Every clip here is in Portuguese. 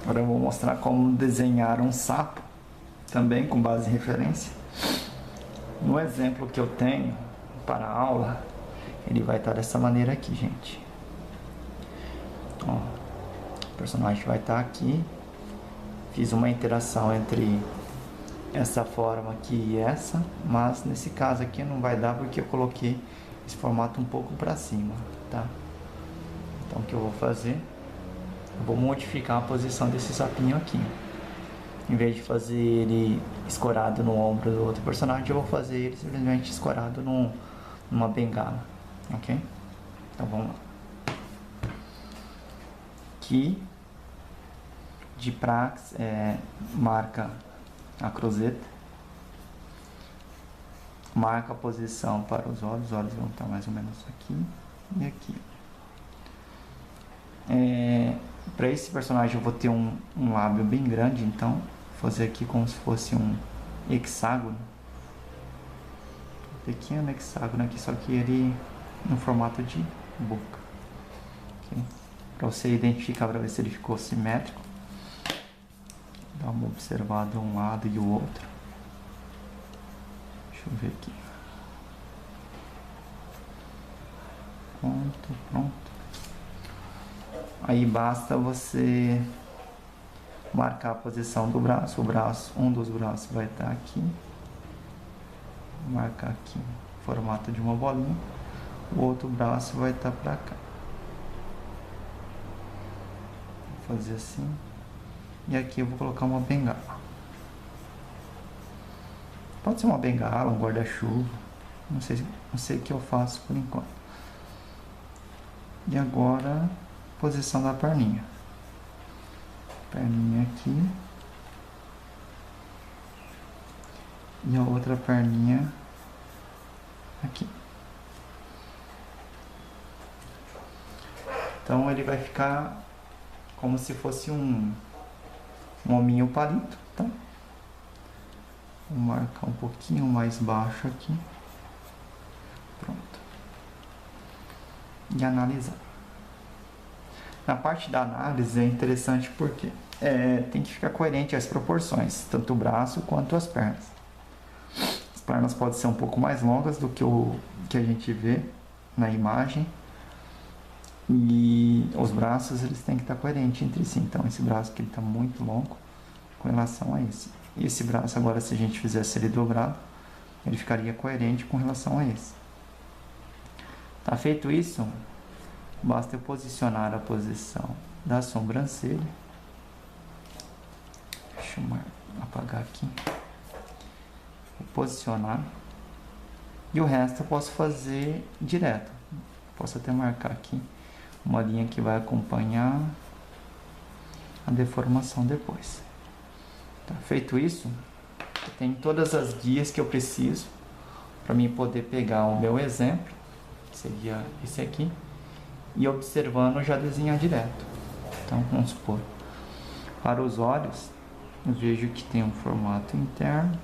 Agora eu vou mostrar como desenhar um sapo, também com base em referência. No exemplo que eu tenho para a aula, ele vai estar dessa maneira aqui, gente. Ó, o personagem vai estar aqui. Fiz uma interação entre essa forma aqui e essa, mas nesse caso aqui não vai dar porque eu coloquei esse formato um pouco para cima, tá? Então o que eu vou fazer? Eu vou modificar a posição desse sapinho aqui. Em vez de fazer ele escorado no ombro do outro personagem, eu vou fazer ele simplesmente escorado numa bengala, ok? Então vamos lá. Aqui de praxe marca a cruzeta, marca a posição para os olhos vão estar mais ou menos aqui e aqui. Para esse personagem eu vou ter um lábio bem grande, então vou fazer aqui como se fosse um hexágono, pequeno hexágono aqui, só que ele no formato de boca, okay? Para você identificar, para ver se ele ficou simétrico, dá uma observada um lado e o outro. Deixa eu ver aqui. Pronto. Aí basta você marcar a posição do braço. Um dos braços vai estar aqui. Marcar aqui, formato de uma bolinha. O outro braço vai estar para cá. Vou fazer assim. E aqui eu vou colocar uma bengala. Pode ser uma bengala, um guarda-chuva. Não sei o que eu faço por enquanto. E agora, posição da perninha. Perninha aqui. E a outra perninha aqui. Então ele vai ficar como se fosse um hominho palito, tá? Vou marcar um pouquinho mais baixo aqui. Pronto. E analisar. Na parte da análise é interessante porque tem que ficar coerente as proporções, tanto o braço quanto as pernas. As pernas podem ser um pouco mais longas do que o que a gente vê na imagem. E os braços eles têm que estar coerentes entre si. Então esse braço aqui está muito longo com relação a esse. E esse braço agora, se a gente fizesse ele dobrado, ele ficaria coerente com relação a esse. Tá feito isso, basta eu posicionar a posição da sobrancelha. Deixa eu apagar aqui. Vou posicionar. E o resto eu posso fazer direto. Posso até marcar aqui uma linha que vai acompanhar a deformação depois. Tá feito isso, eu tenho todas as guias que eu preciso para mim poder pegar o meu exemplo, que seria esse aqui, e observando já desenhar direto. Então vamos supor, para os olhos eu vejo que tem um formato interno,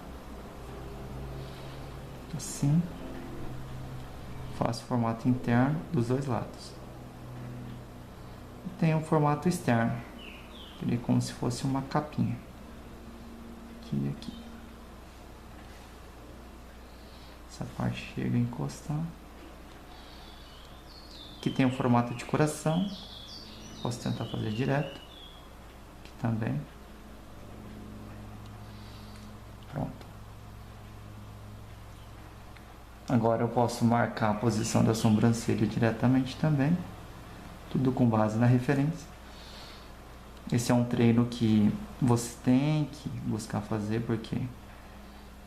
assim, faço formato interno dos dois lados. E tem um formato externo, que é como se fosse uma capinha, aqui e aqui. Essa parte chega a encostar. Aqui tem o formato de coração. Posso tentar fazer direto. Aqui também. Pronto. Agora eu posso marcar a posição da sobrancelha diretamente também. Tudo com base na referência. Esse é um treino que você tem que buscar fazer, porque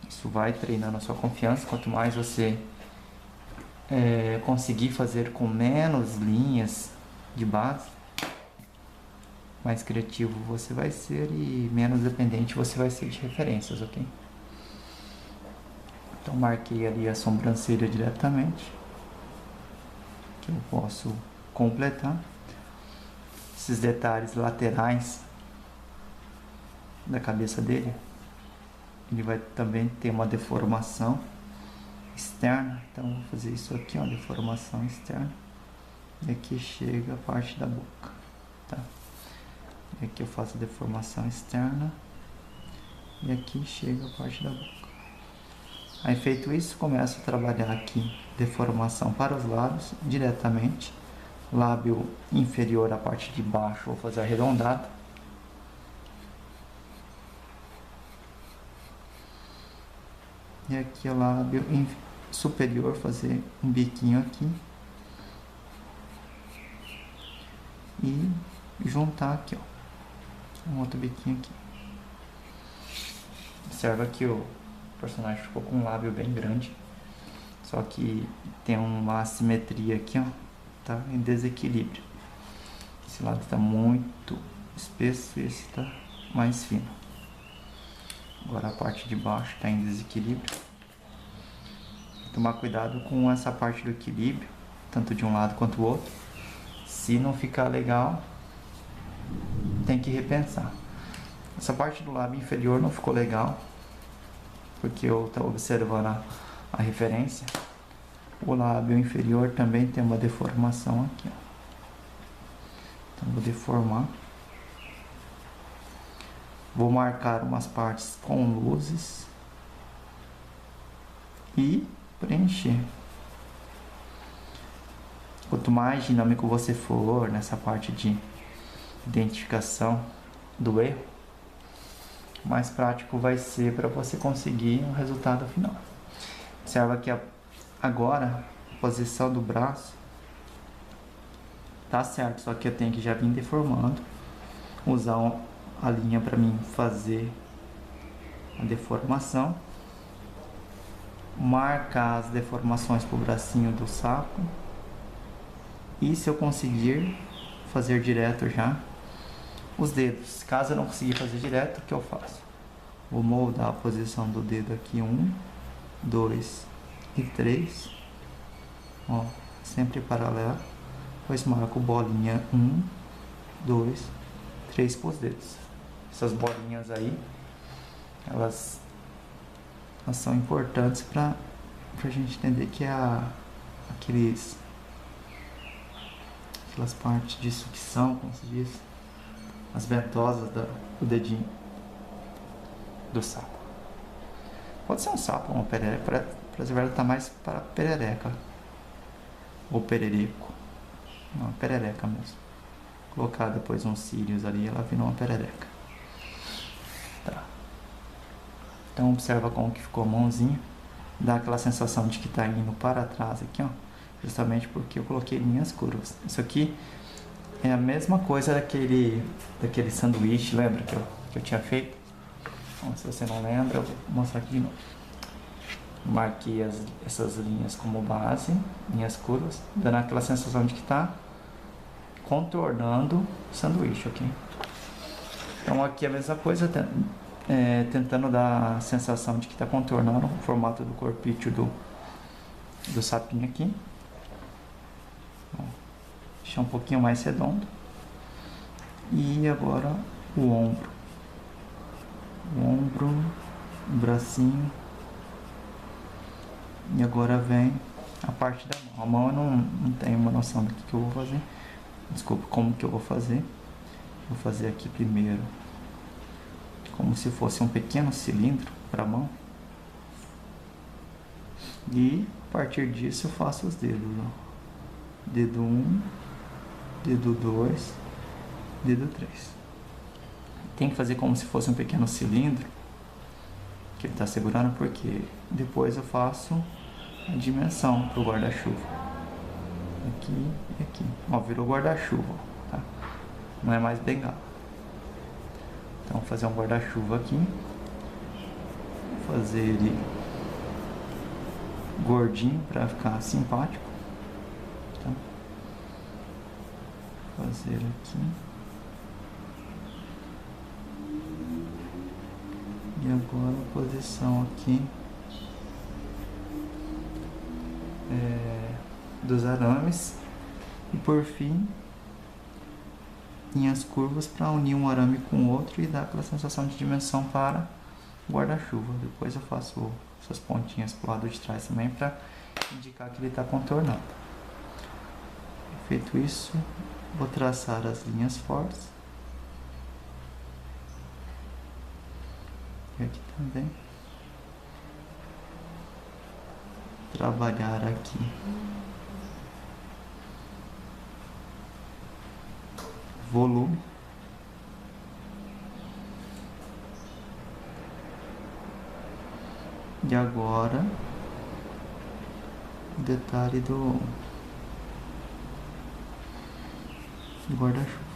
isso vai treinando a sua confiança. Quanto mais você conseguir fazer com menos linhas de base, mais criativo você vai ser e menos dependente você vai ser de referências, ok? Então marquei ali a sobrancelha diretamente, que eu posso completar. Esses detalhes laterais da cabeça dele, ele vai também ter uma deformação externa. Então vou fazer isso aqui, uma deformação externa, e aqui chega a parte da boca, tá? E aqui eu faço a deformação externa. E aqui chega a parte da boca. Aí feito isso, começo a trabalhar aqui deformação para os lábios diretamente. Lábio inferior, a parte de baixo, vou fazer arredondado. E aqui o lábio superior, fazer um biquinho aqui. E juntar aqui, ó, um outro biquinho aqui. Observa que o personagem ficou com um lábio bem grande, só que tem uma assimetria aqui, ó, tá em desequilíbrio. Esse lado está muito espesso e esse está mais fino. Agora a parte de baixo está em desequilíbrio. Tomar cuidado com essa parte do equilíbrio, tanto de um lado quanto do outro. Se não ficar legal, tem que repensar. Essa parte do lábio inferior não ficou legal, porque eu estou observando a referência. O lábio inferior também tem uma deformação aqui, ó. Então vou deformar. Vou marcar umas partes com luzes e preencher. Quanto mais dinâmico você for nessa parte de identificação do erro, mais prático vai ser para você conseguir um resultado final. Observa que agora a posição do braço tá certo, só que eu tenho que já vir deformando, usar a linha para mim fazer a deformação, marcar as deformações para o bracinho do sapo. E se eu conseguir fazer direto já os dedos, caso eu não conseguir fazer direto, o que eu faço? Vou moldar a posição do dedo aqui, 1, 2 e 3, ó, sempre paralelo. Depois marco bolinha 1, 2, 3 para os dedos. Essas bolinhas aí, elas são importantes para a gente entender que é aquelas partes de sucção, como se diz, as ventosas do dedinho do sapo. Pode ser um sapo ou uma perereca, para tá mais para perereca ou pererico. Não, perereca mesmo. Colocar depois uns cílios ali, ela vira uma perereca. Tá. Então observa como que ficou a mãozinha. Dá aquela sensação de que tá indo para trás aqui, ó. Justamente porque eu coloquei linhas curvas. Isso aqui é a mesma coisa daquele sanduíche, lembra que eu tinha feito? Bom, se você não lembra, eu vou mostrar aqui de novo. Marquei essas linhas como base, linhas curvas, dando aquela sensação de que está contornando o sanduíche, ok? Então aqui é a mesma coisa, tentando dar a sensação de que está contornando o formato do corpício do sapinho aqui. Deixar um pouquinho mais redondo. E agora o ombro. O bracinho. E agora vem a parte da mão. A mão eu não tenho uma noção do que eu vou fazer. Desculpa, como que eu vou fazer. Vou fazer aqui primeiro como se fosse um pequeno cilindro para a mão. E a partir disso eu faço os dedos, ó. Dedo 1, dedo 2, dedo 3. Tem que fazer como se fosse um pequeno cilindro que ele está segurando, porque depois eu faço a dimensão para o guarda-chuva. Aqui e aqui. Ó, virou guarda-chuva, tá? Não é mais bengala. Então vou fazer um guarda-chuva aqui. Vou fazer ele gordinho para ficar simpático. Tá? Fazer aqui. E agora a posição aqui dos arames. E por fim, linhas curvas para unir um arame com o outro e dar aquela sensação de dimensão para o guarda-chuva. Depois eu faço essas pontinhas para o lado de trás também para indicar que ele está contornando. Feito isso, vou traçar as linhas fortes aqui também. Trabalhar aqui. Volume. E agora, o detalhe do guarda-chuva.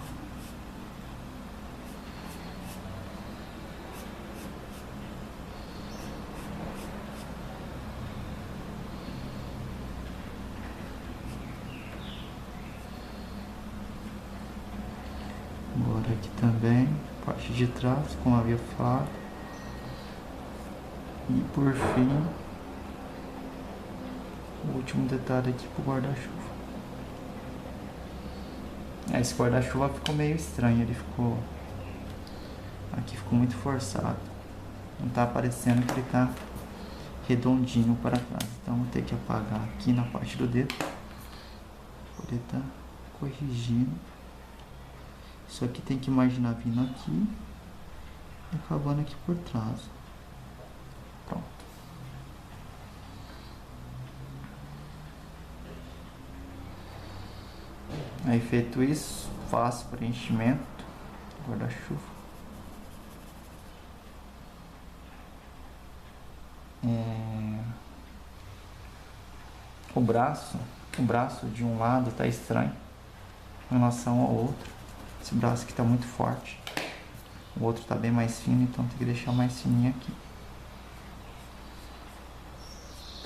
Agora aqui também, parte de trás, como havia falado. E por fim, o último detalhe aqui pro guarda-chuva. Esse guarda-chuva ficou meio estranho, ele ficou... Aqui ficou muito forçado. Não tá aparecendo que ele tá redondinho para trás. Então vou ter que apagar aqui na parte do dedo. Poder tá corrigindo. Isso aqui tem que imaginar vindo aqui e acabando aqui por trás. Pronto. Aí feito isso, faço preenchimento do guarda-chuva. O braço de um lado tá estranho em relação ao outro. Esse braço aqui tá muito forte. O outro tá bem mais fino, então tem que deixar mais fininho aqui.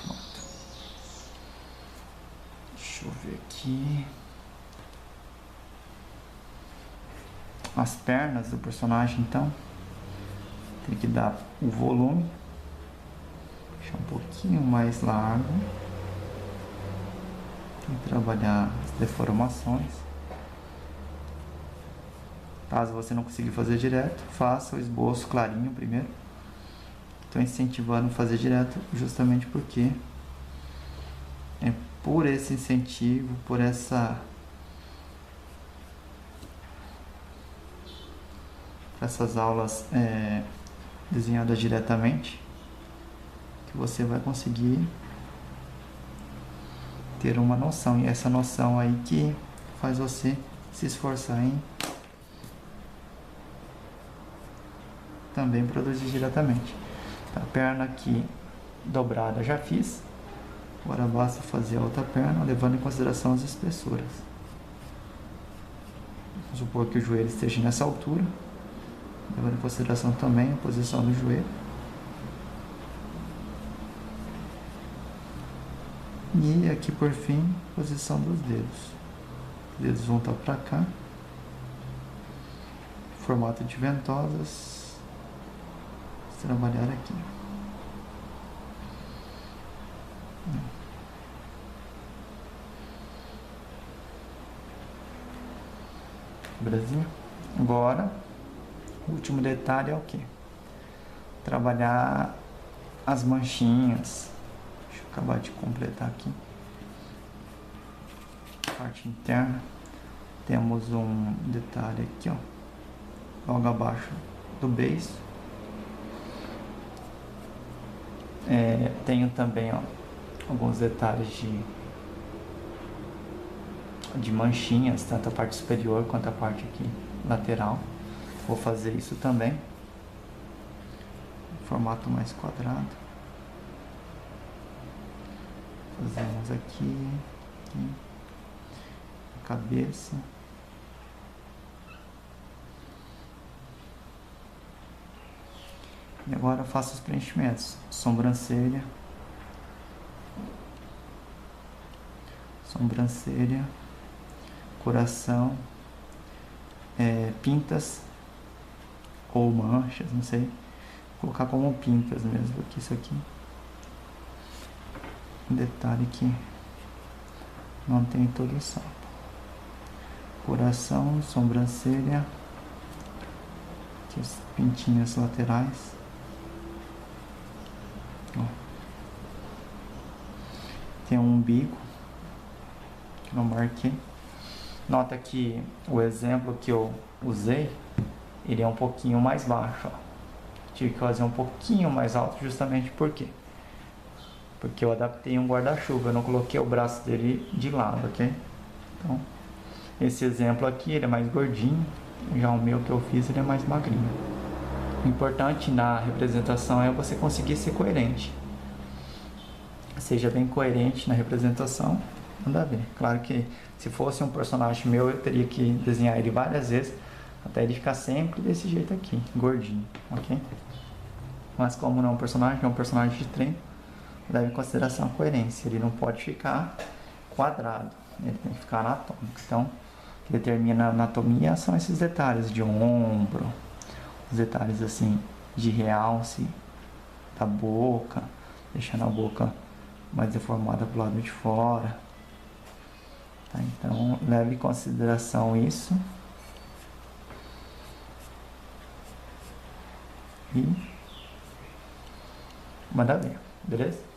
Pronto. Deixa eu ver aqui. As pernas do personagem, então, tem que dar o volume. Deixar um pouquinho mais largo. Tem que trabalhar as deformações. Caso você não consiga fazer direto, faça o esboço clarinho primeiro. Estou incentivando a fazer direto justamente porque é por esse incentivo, por essas aulas desenhadas diretamente, que você vai conseguir ter uma noção. E essa noção aí que faz você se esforçar em também produzir diretamente. A perna aqui dobrada já fiz. Agora basta fazer a outra perna, levando em consideração as espessuras. Vamos supor que o joelho esteja nessa altura, levando em consideração também a posição do joelho. E aqui por fim, posição dos dedos. Os dedos vão estar para cá. Formato de ventosas. Trabalhar aqui. Brasil. Agora, o último detalhe é o que? Trabalhar as manchinhas. Deixa eu acabar de completar aqui. Parte interna. Temos um detalhe aqui, ó. Logo abaixo do beiço. Tenho também, ó, alguns detalhes de manchinhas, tanto a parte superior quanto a parte aqui lateral. Vou fazer isso também. Formato mais quadrado. Fazemos aqui a cabeça. E agora eu faço os preenchimentos. Sobrancelha. Coração. Pintas. Ou manchas, não sei. Vou colocar como pintas mesmo aqui, isso aqui. Um detalhe que não tem todo o sapo. Coração, sobrancelha. Aqui as pintinhas laterais. Tem um umbigo que eu marquei. Nota que o exemplo que eu usei, ele é um pouquinho mais baixo, ó. tive que fazer um pouquinho mais alto justamente por quê? Porque eu adaptei um guarda-chuva, eu não coloquei o braço dele de lado, ok? Então, esse exemplo aqui, ele é mais gordinho, já o meu que eu fiz, ele é mais magrinho. O importante na representação é você conseguir ser coerente. Seja bem coerente na representação, manda ver. Claro que se fosse um personagem meu, eu teria que desenhar ele várias vezes, até ele ficar sempre desse jeito aqui, gordinho, ok? Mas como não é um personagem, é um personagem de treino, leve em consideração a coerência. Ele não pode ficar quadrado, ele tem que ficar anatômico. Então, o que determina a anatomia são esses detalhes de ombro, os detalhes assim de realce da boca, deixando a boca mais deformada pro lado de fora. Tá? Então, leve em consideração isso. E manda ver, beleza?